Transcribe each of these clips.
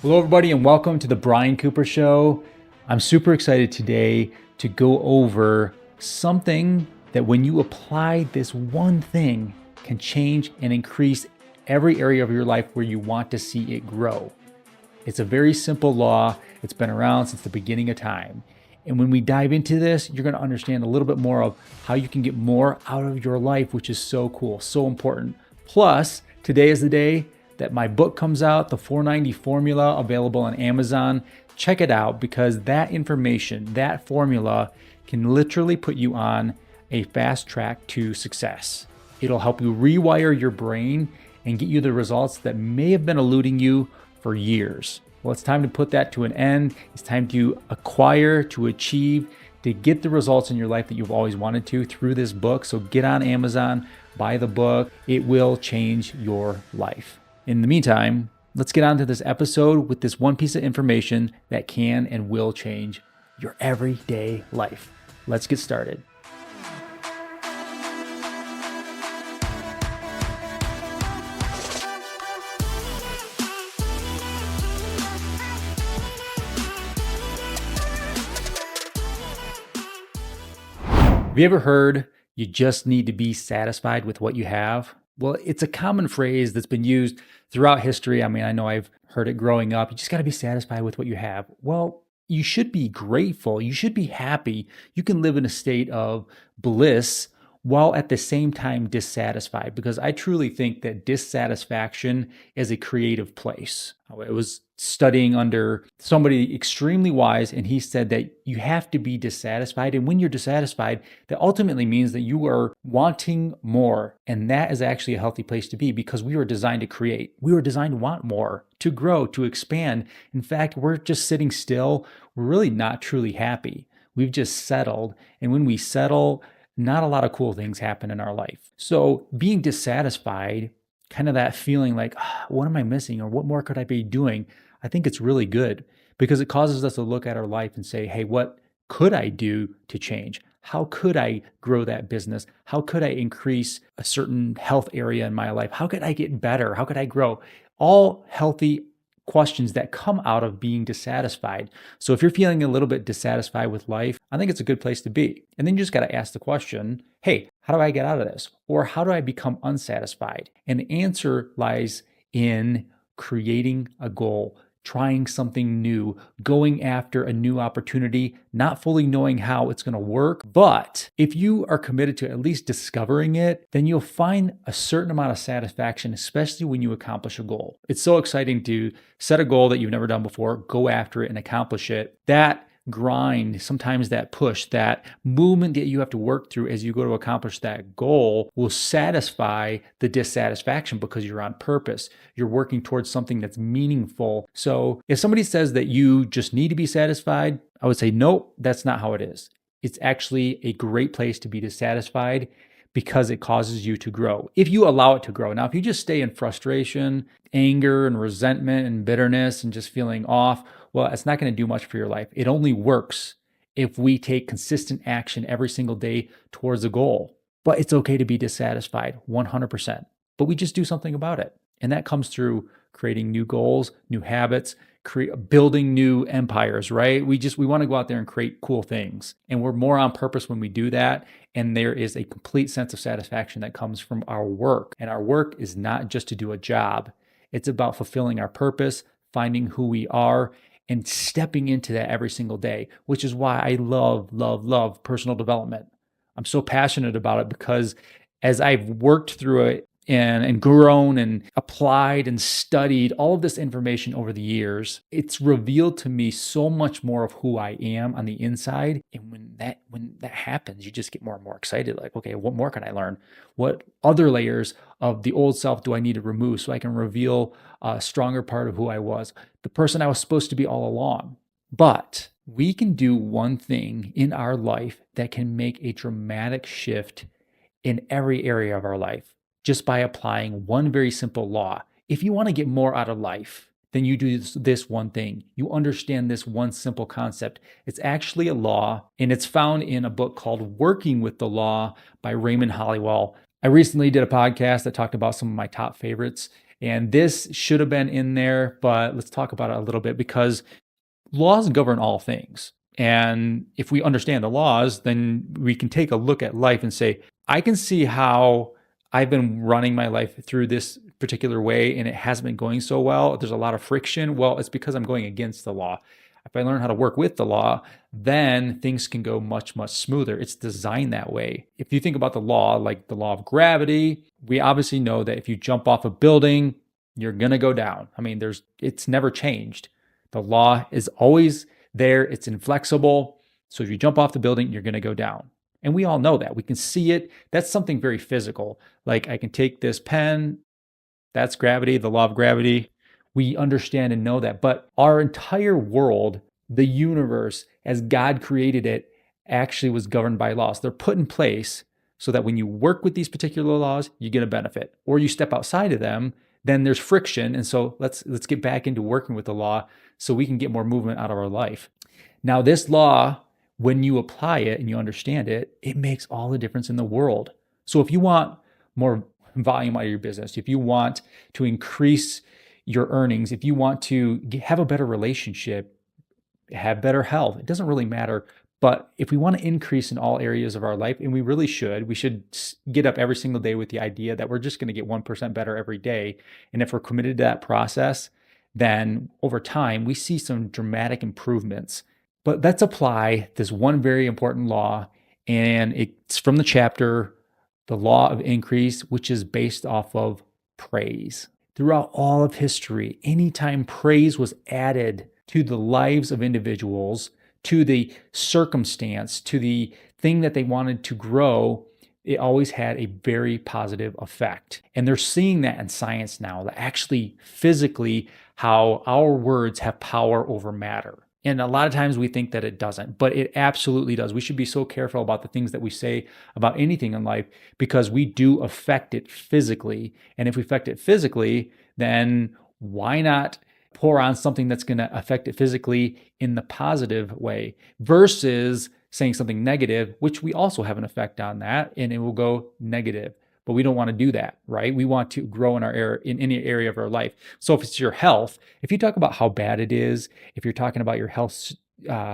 Hello, everybody, and welcome to the Bryan Cooper Show. I'm super excited today to go over something that when you apply this one thing can change and increase every area of your life where you want to see it grow. It's a very simple law. It's been around since the beginning of time. And when we dive into this, you're going to understand a little bit more of how you can get more out of your life, which is so cool, so important. Plus, today is the day that my book comes out, the 490 Formula, available on Amazon. Check it out because that information, that formula can literally put you on a fast track to success. It'll help you rewire your brain and get you the results that may have been eluding you for years. Well, it's time to put that to an end. It's time to acquire, to achieve, to get the results in your life that you've always wanted to through this book. So get on Amazon, buy the book. It will change your life. In the meantime, let's get on to this episode with this one piece of information that can and will change your everyday life. Let's get started. Have you ever heard you just need to be satisfied with what you have? Well, it's a common phrase that's been used throughout history. I mean, I know I've heard it growing up. You just got to be satisfied with what you have. Well, you should be grateful. You should be happy. You can live in a state of bliss while at the same time dissatisfied, because I truly think that dissatisfaction is a creative place. I was studying under somebody extremely wise, and he said that you have to be dissatisfied. And when you're dissatisfied, that ultimately means that you are wanting more. And that is actually a healthy place to be because we were designed to create. We were designed to want more, to grow, to expand. In fact, we're just sitting still. We're really not truly happy. We've just settled. And when we settle, not a lot of cool things happen in our life. So being dissatisfied, kind of that feeling like, what am I missing? Or what more could I be doing? I think it's really good because it causes us to look at our life and say, hey, what could I do to change? How could I grow that business? How could I increase a certain health area in my life? How could I get better? How could I grow? All healthy questions that come out of being dissatisfied. So if you're feeling a little bit dissatisfied with life, I think it's a good place to be. And then you just got to ask the question, hey, how do I get out of this? Or how do I become unsatisfied? And the answer lies in creating a goal, trying something new, going after a new opportunity, not fully knowing how it's going to work. But if you are committed to at least discovering it, then you'll find a certain amount of satisfaction, especially when you accomplish a goal. It's so exciting to set a goal that you've never done before, go after it and accomplish it. That grind, sometimes that push, that movement that you have to work through as you go to accomplish that goal will satisfy the dissatisfaction because you're on purpose. You're working towards something that's meaningful. So if somebody says that you just need to be satisfied, I would say, nope, that's not how it is. It's actually a great place to be dissatisfied because it causes you to grow. If you allow it to grow. Now, if you just stay in frustration, anger, and resentment and bitterness and just feeling off, well, it's not going to do much for your life. It only works if we take consistent action every single day towards a goal. But it's okay to be dissatisfied, 100%. But we just do something about it. And that comes through creating new goals, new habits, building new empires, right? We want to go out there and create cool things. And we're more on purpose when we do that. And there is a complete sense of satisfaction that comes from our work. And our work is not just to do a job. It's about fulfilling our purpose, finding who we are, and stepping into that every single day, which is why I love personal development. I'm so passionate about it because as I've worked through it and grown and applied and studied all of this information over the years, it's revealed to me so much more of who I am on the inside. And when that happens, you just get more and more excited. Like, okay, what more can I learn? What other layers of the old self do I need to remove so I can reveal a stronger part of who I was, the person I was supposed to be all along? But we can do one thing in our life that can make a dramatic shift in every area of our life, just by applying one very simple law. If you want to get more out of life, then you do this one thing. You understand this one simple concept. It's actually a law, and it's found in a book called Working with the Law by Raymond Holliwell. I recently did a podcast that talked about some of my top favorites, And this should have been in there, but let's talk about it a little bit because laws govern all things. And if we understand the laws, then we can take a look at life and say, I can see how I've been running my life through this particular way and it hasn't been going so well. There's a lot of friction. Well, it's because I'm going against the law. If I learn how to work with the law, then things can go much, much smoother. It's designed that way. If you think about the law, like the law of gravity, we obviously know that if you jump off a building, you're going to go down. I mean, it's never changed. The law is always there. It's inflexible. So if you jump off the building, you're going to go down. And we all know that. We can see it. That's something very physical. Like I can take this pen, that's gravity, the law of gravity. We understand and know that. But our entire world, the universe, as God created it, actually was governed by laws. They're put in place so that when you work with these particular laws, you get a benefit. Or you step outside of them, then there's friction. And so let's get back into working with the law so we can get more movement out of our life. Now, this law, when you apply it and you understand it, it makes all the difference in the world. So if you want more volume out of your business, if you want to increase your earnings, if you want to have a better relationship, have better health, it doesn't really matter. But if we want to increase in all areas of our life, and we should get up every single day with the idea that we're just going to get 1% better every day. And if we're committed to that process, then over time, we see some dramatic improvements. But let's apply this one very important law, and it's from the chapter, The Law of Increase, which is based off of praise. Throughout all of history, anytime praise was added to the lives of individuals, to the circumstance, to the thing that they wanted to grow, it always had a very positive effect. And they're seeing that in science now, that actually physically how our words have power over matter. And a lot of times we think that it doesn't, but it absolutely does. We should be so careful about the things that we say about anything in life because we do affect it physically. And if we affect it physically, then why not pour on something that's going to affect it physically in the positive way versus saying something negative, which we also have an effect on that and it will go negative. But we don't want to do that, right? We want to grow in in any area of our life. So if it's your health, if you talk about how bad it is, if you're talking about your health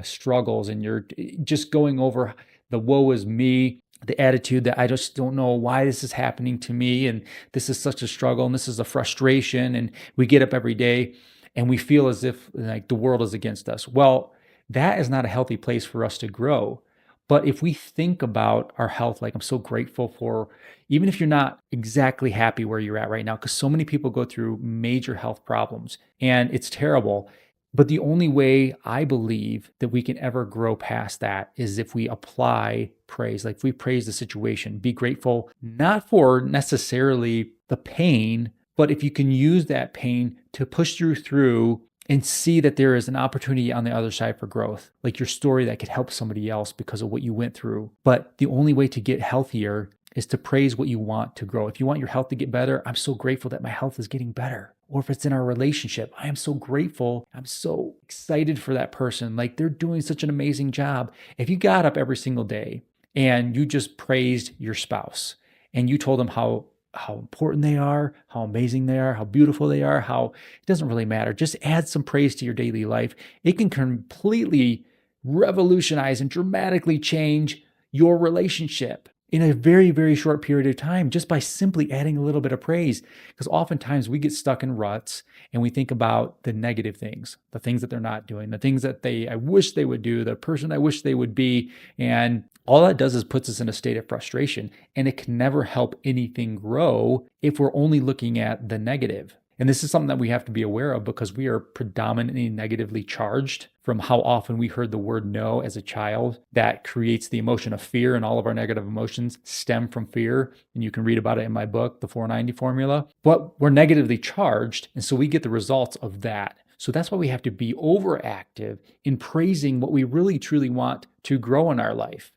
struggles and you're just going over the woe is me, the attitude that I just don't know why this is happening to me, and this is such a struggle, and this is a frustration, and we get up every day and we feel as if like the world is against us. Well, that is not a healthy place for us to grow. But if we think about our health, like I'm so grateful for, even if you're not exactly happy where you're at right now, because so many people go through major health problems and it's terrible. But the only way I believe that we can ever grow past that is if we apply praise, like if we praise the situation, be grateful, not for necessarily the pain, but if you can use that pain to push you through and see that there is an opportunity on the other side for growth, like your story that could help somebody else because of what you went through. But the only way to get healthier is to praise what you want to grow. If you want your health to get better, I'm so grateful that my health is getting better. Or if it's in our relationship, I am so grateful. I'm so excited for that person. Like they're doing such an amazing job. If you got up every single day and you just praised your spouse and you told them how important they are, how amazing they are, how beautiful they are, how it doesn't really matter. Just add some praise to your daily life. It can completely revolutionize and dramatically change your relationship in a very, very short period of time just by simply adding a little bit of praise. Because oftentimes we get stuck in ruts and we think about the negative things, the things that they're not doing, the things that I wish they would do, the person I wish they would be. And all that does is puts us in a state of frustration, and it can never help anything grow if we're only looking at the negative. And this is something that we have to be aware of because we are predominantly negatively charged from how often we heard the word no as a child. That creates the emotion of fear, and all of our negative emotions stem from fear. And you can read about it in my book, The 490 Formula. But we're negatively charged, and so we get the results of that. So that's why we have to be overactive in praising what we really truly want to grow in our life.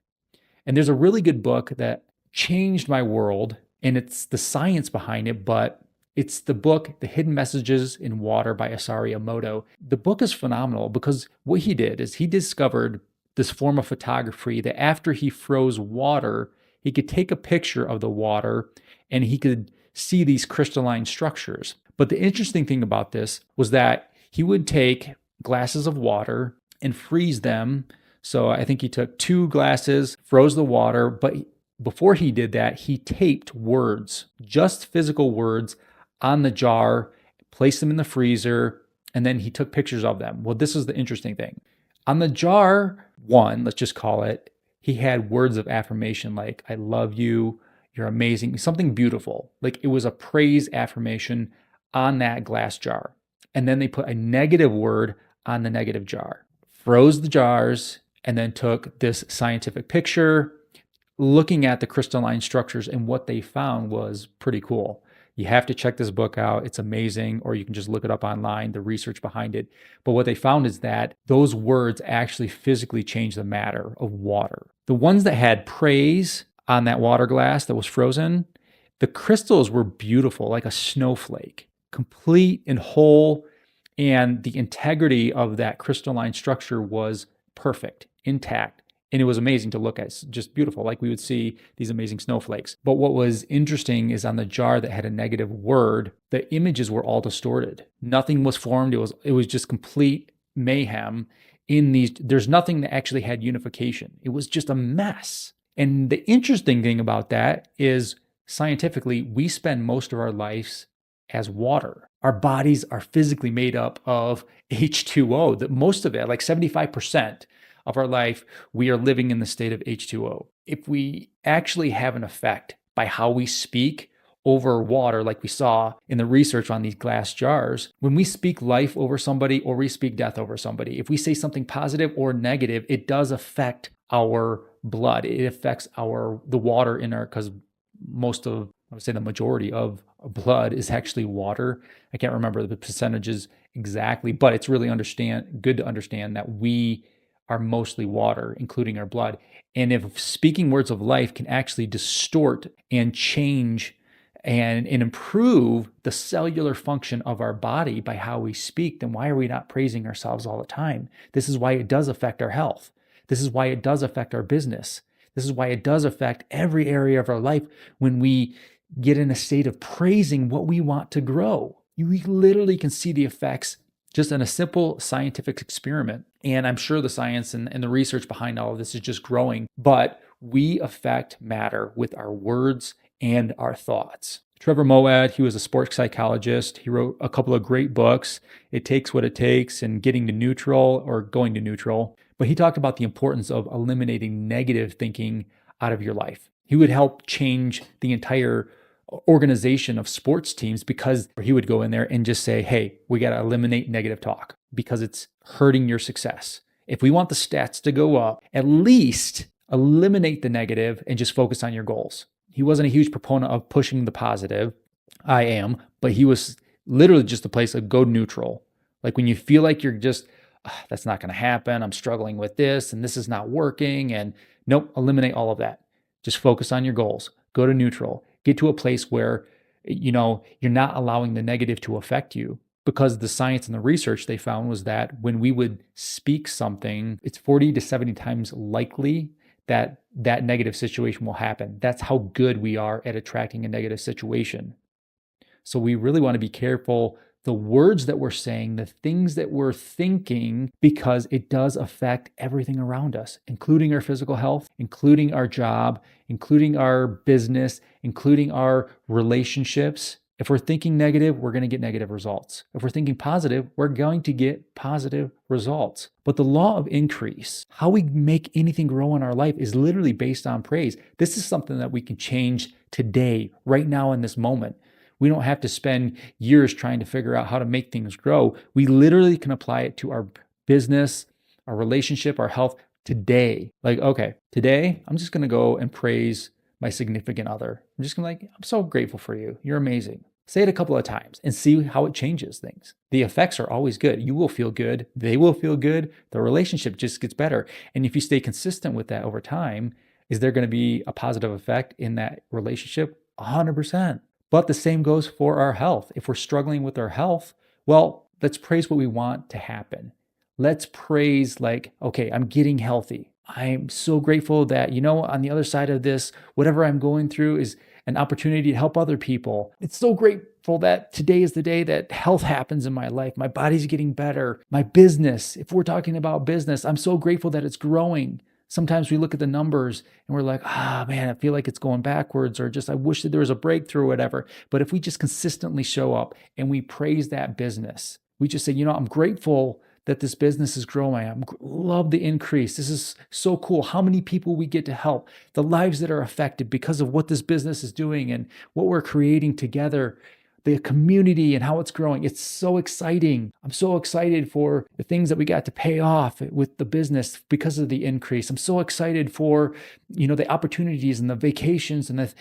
And there's a really good book that changed my world, and it's the science behind it, but it's the book, The Hidden Messages in Water by Masaru Emoto. The book is phenomenal because what he did is he discovered this form of photography that after he froze water, he could take a picture of the water and he could see these crystalline structures. But the interesting thing about this was that he would take glasses of water and freeze them. So I think he took 2 glasses, froze the water, but before he did that, he taped words, just physical words, on the jar, placed them in the freezer, and then he took pictures of them. Well, this is the interesting thing. On the jar one, let's just call it, he had words of affirmation like, I love you, you're amazing, something beautiful. Like it was a praise affirmation on that glass jar. And then they put a negative word on the negative jar, froze the jars, and then took this scientific picture looking at the crystalline structures. And what they found was pretty cool. You have to check this book out. It's amazing, or you can just look it up online, the research behind it. But what they found is that those words actually physically change the matter of water. The ones that had praise on that water glass that was frozen, the crystals were beautiful, like a snowflake, complete and whole. And the integrity of that crystalline structure was perfect, intact. And it was amazing to look at. It's just beautiful, like we would see these amazing snowflakes. But what was interesting is on the jar that had a negative word, the images were all distorted. Nothing was formed. It was just complete mayhem in these. There's nothing that actually had unification. It was just a mess. And the interesting thing about that is scientifically, we spend most of our lives as water. Our bodies are physically made up of H2O. That most of it, like 75%, of our life, we are living in the state of H2O. If we actually have an effect by how we speak over water, like we saw in the research on these glass jars, when we speak life over somebody or we speak death over somebody, if we say something positive or negative, it does affect our blood. It affects the water in our, because I would say the majority of blood is actually water. I can't remember the percentages exactly, but it's really good to understand that we are mostly water, including our blood. And if speaking words of life can actually distort and change and improve the cellular function of our body by how we speak, then why are we not praising ourselves all the time? This is why it does affect our health. This is why it does affect our business. This is why it does affect every area of our life when we get in a state of praising what we want to grow. We literally can see the effects just in a simple scientific experiment. And I'm sure the science and the research behind all of this is just growing, but we affect matter with our words and our thoughts. Trevor Moawad, he was a sports psychologist. He wrote a couple of great books, It Takes What It Takes and Getting to Neutral or Going to Neutral. But he talked about the importance of eliminating negative thinking out of your life. He would help change the entire organization of sports teams because he would go in there and just say, hey, we got to eliminate negative talk because it's hurting your success. If we want the stats to go up, at least eliminate the negative and just focus on your goals. He wasn't a huge proponent of pushing the positive. I am, but he was literally just a place of go neutral. Like when you feel like you're just, that's not going to happen. I'm struggling with this and this is not working. And nope, eliminate all of that. Just focus on your goals. Go to neutral. Get to a place where, you're not allowing the negative to affect you, because the science and the research they found was that when we would speak something, it's 40 to 70 times likely that that negative situation will happen. That's how good we are at attracting a negative situation. So we really want to be careful the words that we're saying, the things that we're thinking, because it does affect everything around us, including our physical health, including our job, including our business, including our relationships. If we're thinking negative, we're going to get negative results. If we're thinking positive, we're going to get positive results. But the law of increase, how we make anything grow in our life, is literally based on praise. This is something that we can change today, right now in this moment. We don't have to spend years trying to figure out how to make things grow. We literally can apply it to our business, our relationship, our health today. Like, okay, today I'm just going to go and praise my significant other. I'm just going to I'm so grateful for you. You're amazing. Say it a couple of times and see how it changes things. The effects are always good. You will feel good. They will feel good. The relationship just gets better. And if you stay consistent with that over time, is there going to be a positive effect in that relationship? 100%. But the same goes for our health. If we're struggling with our health, well, let's praise what we want to happen. Let's praise okay, I'm getting healthy. I'm so grateful that, on the other side of this, whatever I'm going through is an opportunity to help other people. It's so great grateful that today is the day that health happens in my life. My body's getting better. My business, if we're talking about business, I'm so grateful that it's growing. Sometimes we look at the numbers and we're like, man, I feel like it's going backwards, or just I wish that there was a breakthrough or whatever. But if we just consistently show up and we praise that business, we just say, I'm grateful that this business is growing. Love the increase. This is so cool. How many people we get to help, the lives that are affected because of what this business is doing and what we're creating together, the community and how it's growing. It's so exciting. I'm so excited for the things that we got to pay off with the business because of the increase. I'm so excited for, the opportunities and the vacations and the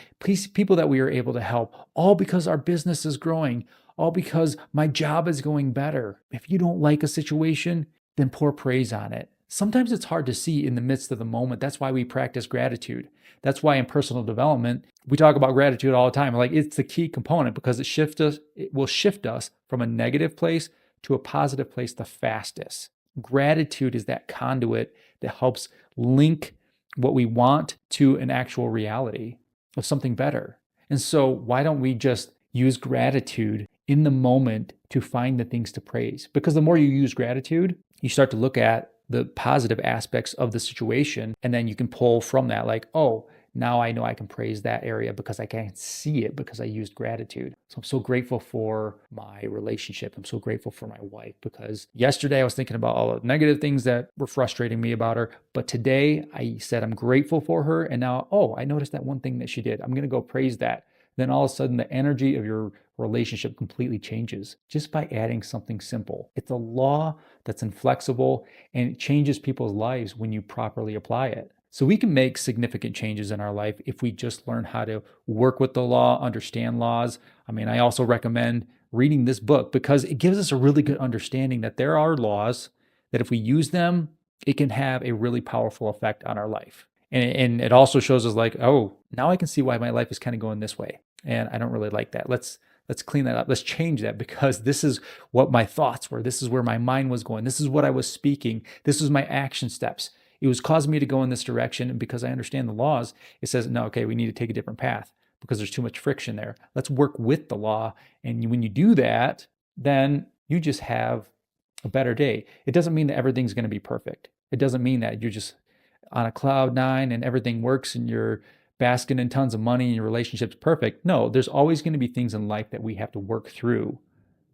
people that we are able to help, all because our business is growing, all because my job is going better. If you don't like a situation, then pour praise on it. Sometimes it's hard to see in the midst of the moment. That's why we practice gratitude. That's why in personal development, we talk about gratitude all the time. Like, it's the key component because it will shift us from a negative place to a positive place the fastest. Gratitude is that conduit that helps link what we want to an actual reality of something better. And so why don't we just use gratitude in the moment to find the things to praise? Because the more you use gratitude, you start to look at the positive aspects of the situation, and then you can pull from that, like, oh, now I know I can praise that area because I can see it because I used gratitude. So I'm so grateful for my relationship. I'm so grateful for my wife because yesterday I was thinking about all the negative things that were frustrating me about her. But today I said I'm grateful for her. And now, I noticed that one thing that she did. I'm going to go praise that. Then all of a sudden the energy of your relationship completely changes just by adding something simple. It's a law that's inflexible and it changes people's lives when you properly apply it. So we can make significant changes in our life if we just learn how to work with the law, understand laws. I also recommend reading this book because it gives us a really good understanding that there are laws that if we use them, it can have a really powerful effect on our life. And it also shows us like, now I can see why my life is kind of going this way. And I don't really like that. Let's clean that up. Let's change that because this is what my thoughts were. This is where my mind was going. This is what I was speaking. This was my action steps. It was causing me to go in this direction. And because I understand the laws, it says, no, okay, we need to take a different path because there's too much friction there. Let's work with the law. And when you do that, then you just have a better day. It doesn't mean that everything's going to be perfect. It doesn't mean that you're just on a cloud nine and everything works and you're basking in tons of money and your relationship's perfect. No, there's always going to be things in life that we have to work through.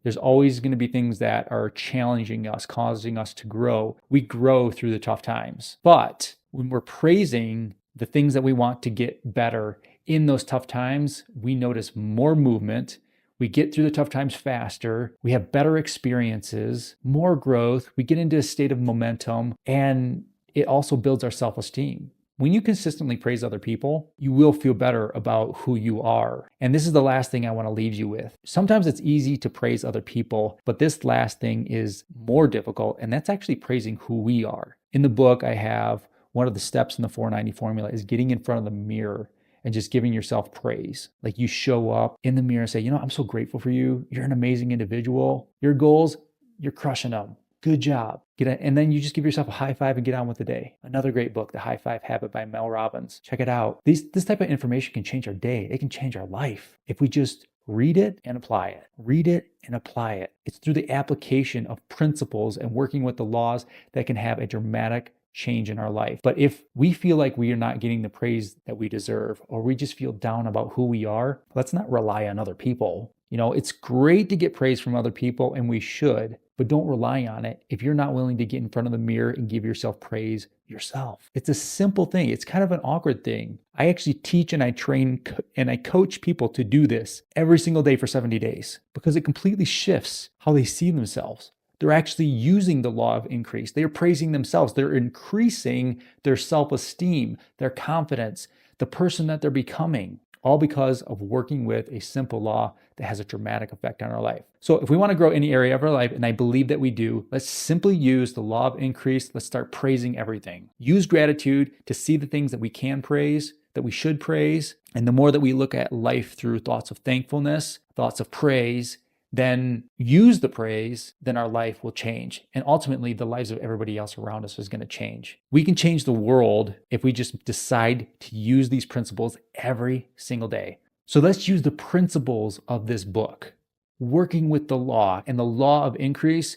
There's always going to be things that are challenging us, causing us to grow. We grow through the tough times. But when we're praising the things that we want to get better in those tough times, we notice more movement. We get through the tough times faster. We have better experiences, more growth. We get into a state of momentum, and it also builds our self-esteem. When you consistently praise other people, you will feel better about who you are. And this is the last thing I want to leave you with. Sometimes it's easy to praise other people, but this last thing is more difficult, and that's actually praising who we are. In the book, I have one of the steps in the 490 formula is getting in front of the mirror and just giving yourself praise. Like you show up in the mirror and say, I'm so grateful for you. You're an amazing individual. Your goals, you're crushing them. Good job. And then you just give yourself a high five and get on with the day. Another great book, The High Five Habit by Mel Robbins. Check it out. This type of information can change our day. It can change our life if we just read it and apply it. Read it and apply it. It's through the application of principles and working with the laws that can have a dramatic change in our life. But if we feel like we are not getting the praise that we deserve, or we just feel down about who we are, let's not rely on other people. It's great to get praise from other people, and we should, but don't rely on it if you're not willing to get in front of the mirror and give yourself praise yourself. It's a simple thing. It's kind of an awkward thing. I actually teach and I train and I coach people to do this every single day for 70 days because it completely shifts how they see themselves. They're actually using the law of increase. They're praising themselves. They're increasing their self-esteem, their confidence, the person that they're becoming, all because of working with a simple law that has a dramatic effect on our life. So if we want to grow any area of our life, and I believe that we do, let's simply use the law of increase. Let's start praising everything. Use gratitude to see the things that we can praise, that we should praise. And the more that we look at life through thoughts of thankfulness, thoughts of praise, then use the praise, then our life will change. And ultimately, the lives of everybody else around us is going to change. We can change the world if we just decide to use these principles every single day. So let's use the principles of this book. working with the law and the law of increase.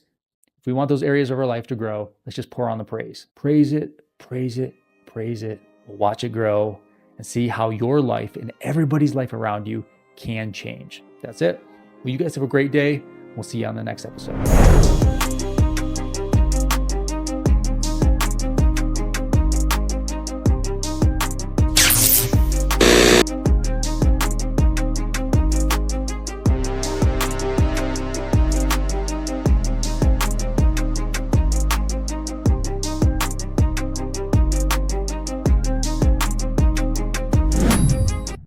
If we want those areas of our life to grow, let's just pour on the praise. Praise it, praise it, praise it. Watch it grow and see how your life and everybody's life around you can change. That's it. Well, you guys have a great day. We'll see you on the next episode.